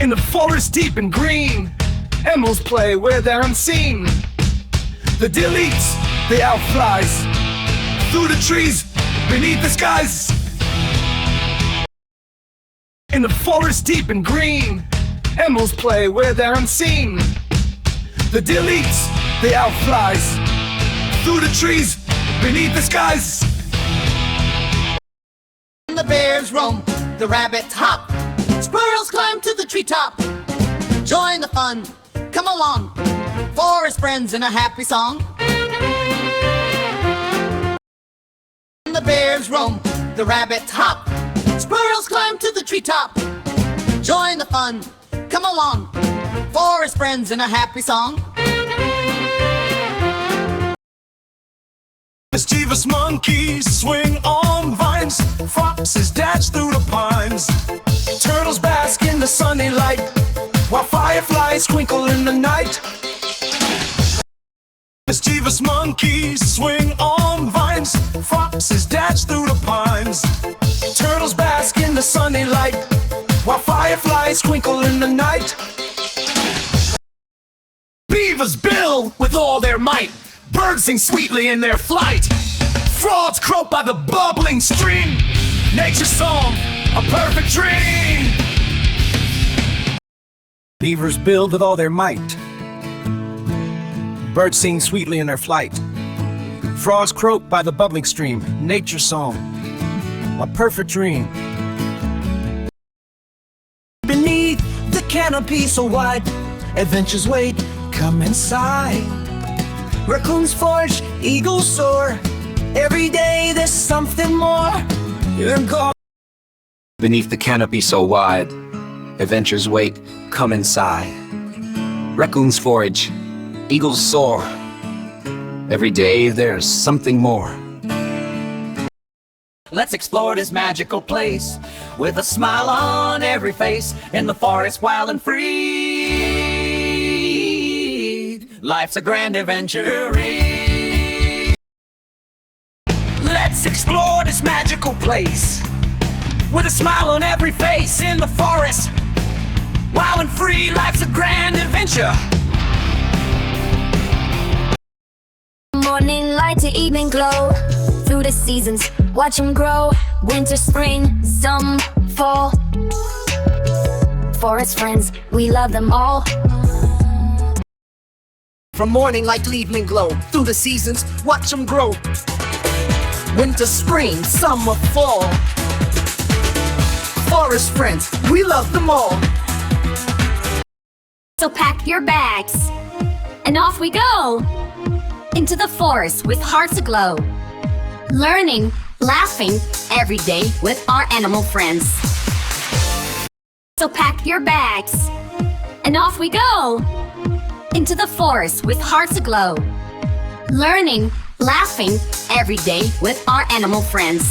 In the forest deep and green, animals play where they're unseen. The deer leaps, the owl flies, through the trees, beneath the skies. In the forest deep and green, animals play where they're unseen. The deer leaps, the owl flies, through the trees, beneath the skies. The bears roam, the rabbits hop, squirrels climb to the treetop. Join the fun, come along, forest friends in a happy song. The bears roam, the rabbits hop, squirrels climb to the treetop. Join the fun, come along, forest friends in a happy song. Mischievous monkeys swing on vines, foxes dance through the pines, turtles bask in the sunny light, while fireflies twinkle in the night. Mischievous monkeys swing on vines, foxes dance through the pines, turtles bask in the sunny light, while fireflies twinkle in the night. Beavers build with all their might, birds sing sweetly in their flight, frogs croak by the bubbling stream, nature's song, a perfect dream. Beavers build with all their might, birds sing sweetly in their flight, frogs croak by the bubbling stream, nature's song, a perfect dream. Beneath the canopy so wide, adventures wait, come inside. Raccoons forage, eagles soar, every day there's something more. You're gone. Beneath the canopy so wide, adventures wait, come inside. Raccoons forage, eagles soar, every day there's something more. Let's explore this magical place with a smile on every face, in the forest wild and free. Life's a grand adventure. Let's explore this magical place with a smile on every face, in the forest wild and free. Life's a grand adventure. Morning light to evening glow, through the seasons, watch them grow. Winter, spring, some, fall. Forest friends, we love them all. From morning light to evening glow, through the seasons, watch them grow. Winter, spring, summer, fall. Forest friends, we love them all. So pack your bags, and off we go, into the forest with hearts aglow. Learning, laughing, every day with our animal friends. So pack your bags, and off we go, into the forest with hearts aglow. Learning, laughing, every day with our animal friends.